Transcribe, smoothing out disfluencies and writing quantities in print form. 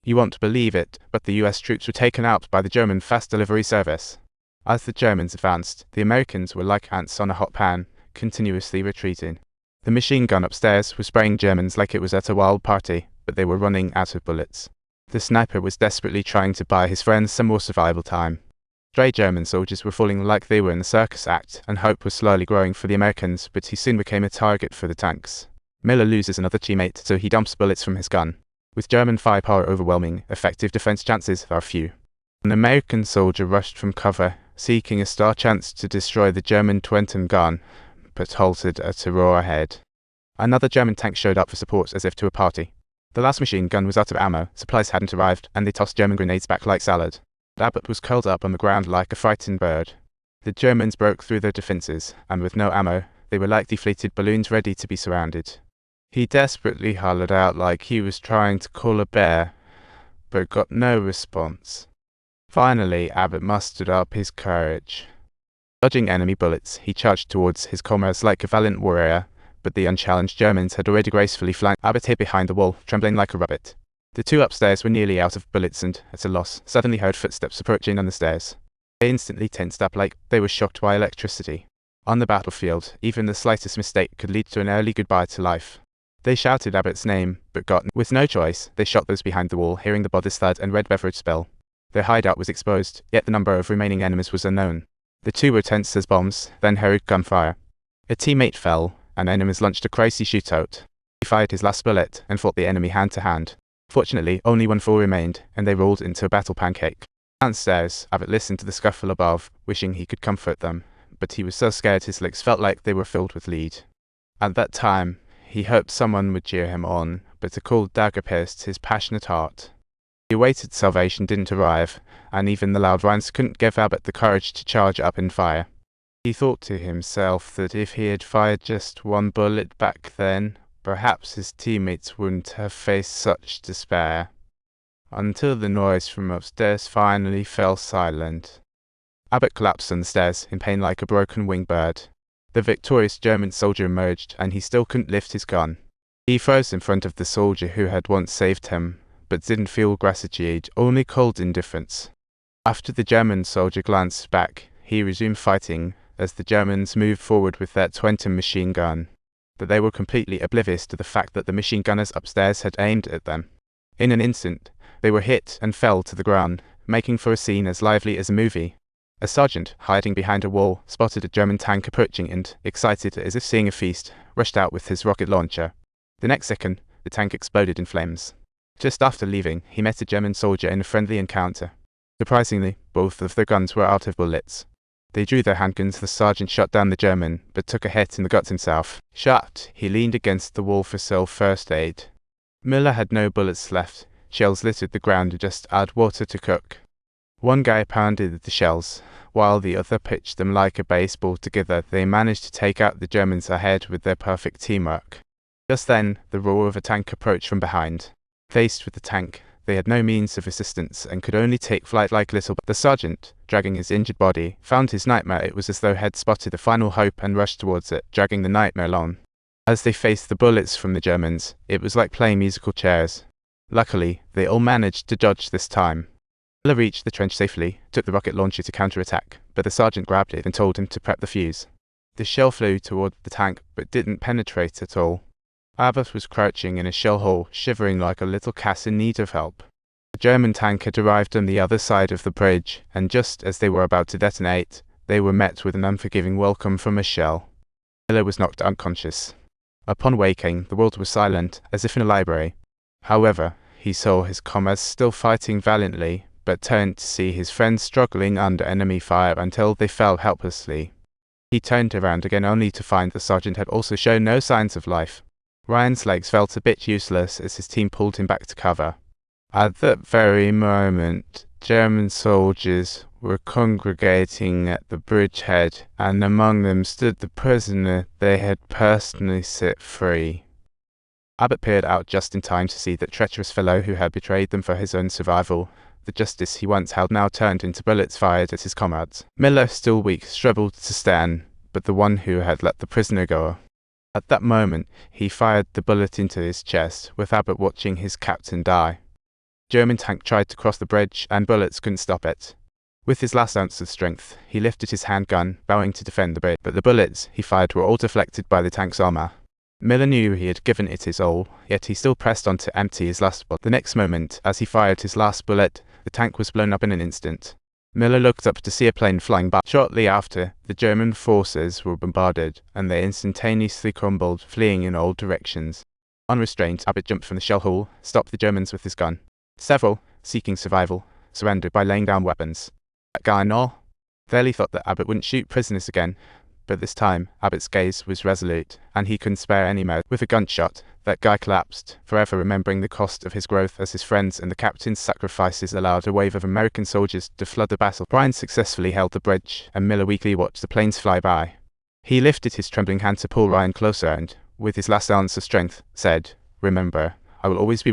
You won't believe it, but the US troops were taken out by the German fast delivery service. As the Germans advanced, the Americans were like ants on a hot pan, continuously retreating. The machine gun upstairs was spraying Germans like it was at a wild party, but they were running out of bullets. The sniper was desperately trying to buy his friends some more survival time. Stray German soldiers were falling like they were in a circus act, and hope was slowly growing for the Americans, but he soon became a target for the tanks. Miller loses another teammate, so he dumps bullets from his gun. With German firepower overwhelming, effective defense chances are few. An American soldier rushed from cover, seeking a star chance to destroy the German 20-ton gun, but halted at a roar ahead. Another German tank showed up for support as if to a party. The last machine gun was out of ammo, supplies hadn't arrived, and they tossed German grenades back like salad. Abbott was curled up on the ground like a frightened bird. The Germans broke through their defenses, and with no ammo, they were like deflated balloons ready to be surrounded. He desperately hollered out like he was trying to call a bear, but got no response. Finally, Abbott mustered up his courage. Dodging enemy bullets, he charged towards his comrades like a valiant warrior, but the unchallenged Germans had already gracefully flanked. Abbott hid behind the wall, trembling like a rabbit. The two upstairs were nearly out of bullets and, at a loss, suddenly heard footsteps approaching on the stairs. They instantly tensed up like they were shocked by electricity. On the battlefield, even the slightest mistake could lead to an early goodbye to life. They shouted Abbott's name, but with no choice, they shot those behind the wall, hearing the bodies thud and red beverage spill. Their hideout was exposed, yet the number of remaining enemies was unknown. The two were tense as bombs, then heard gunfire. A teammate fell, and enemies launched a crazy shootout. He fired his last bullet and fought the enemy hand to hand. Fortunately, only one foe remained, and they rolled into a battle pancake. Downstairs, Abbott listened to the scuffle above, wishing he could comfort them, but he was so scared his legs felt like they were filled with lead. At that time, he hoped someone would cheer him on, but a cold dagger pierced his passionate heart. The awaited salvation didn't arrive, and even the loud rounds couldn't give Abbott the courage to charge up and fire. He thought to himself that if he had fired just one bullet back then, perhaps his teammates wouldn't have faced such despair. Until the noise from upstairs finally fell silent. Abbott collapsed on the stairs, in pain like a broken winged bird. The victorious German soldier emerged, and he still couldn't lift his gun. He froze in front of the soldier who had once saved him, but didn't feel gratitude, only cold indifference. After the German soldier glanced back, he resumed fighting, as the Germans moved forward with their 20-ton machine gun. But they were completely oblivious to the fact that the machine gunners upstairs had aimed at them. In an instant, they were hit and fell to the ground, making for a scene as lively as a movie. A sergeant, hiding behind a wall, spotted a German tank approaching and, excited as if seeing a feast, rushed out with his rocket launcher. The next second, the tank exploded in flames. Just after leaving, he met a German soldier in a friendly encounter. Surprisingly, both of their guns were out of bullets. They drew their handguns. The sergeant shot down the German, but took a hit in the guts himself. Shot, he leaned against the wall for self-first aid. Miller had no bullets left. Shells littered the ground and just add water to cook. One guy pounded the shells, while the other pitched them like a baseball. Together, they managed to take out the Germans ahead with their perfect teamwork. Just then, the roar of a tank approached from behind. Faced with the tank, they had no means of resistance and could only take flight like little. The sergeant, dragging his injured body, found his nightmare. It was as though he'd spotted a final hope and rushed towards it, dragging the nightmare along. As they faced the bullets from the Germans, it was like playing musical chairs. Luckily, they all managed to dodge this time. Miller reached the trench safely, took the rocket launcher to counterattack, but the sergeant grabbed it and told him to prep the fuse. The shell flew toward the tank, but didn't penetrate at all. Abbott was crouching in a shell hole, shivering like a little cat in need of help. The German tank had arrived on the other side of the bridge, and just as they were about to detonate, they were met with an unforgiving welcome from a shell. Miller was knocked unconscious. Upon waking, the world was silent, as if in a library. However, he saw his comrades still fighting valiantly, but turned to see his friends struggling under enemy fire until they fell helplessly. He turned around again only to find the sergeant had also shown no signs of life. Ryan's legs felt a bit useless as his team pulled him back to cover. At that very moment, German soldiers were congregating at the bridgehead, and among them stood the prisoner they had personally set free. Abbott peered out just in time to see that treacherous fellow who had betrayed them for his own survival. The justice he once held now turned into bullets fired at his comrades. Miller, still weak, struggled to stand, but the one who had let the prisoner go. At that moment, he fired the bullet into his chest, with Abbott watching his captain die. German tank tried to cross the bridge, and bullets couldn't stop it. With his last ounce of strength, he lifted his handgun, vowing to defend the bridge, but the bullets he fired were all deflected by the tank's armor. Miller knew he had given it his all, yet he still pressed on to empty his last bullet. The next moment, as he fired his last bullet, the tank was blown up in an instant. Miller looked up to see a plane flying by. Shortly after, the German forces were bombarded, and they instantaneously crumbled, fleeing in all directions. Unrestrained, Abbott jumped from the shell hole, stopped the Germans with his gun. Several, seeking survival, surrendered by laying down weapons. That guy and all? Fairley thought that Abbott wouldn't shoot prisoners again, but this time, Abbott's gaze was resolute, and he couldn't spare any mouth. With a gunshot, that guy collapsed, forever remembering the cost of his growth as his friends and the captain's sacrifices allowed a wave of American soldiers to flood the battle. Bryan successfully held the bridge, and Miller weakly watched the planes fly by. He lifted his trembling hand to pull Ryan closer and, with his last ounce of strength, said, "Remember, I will always be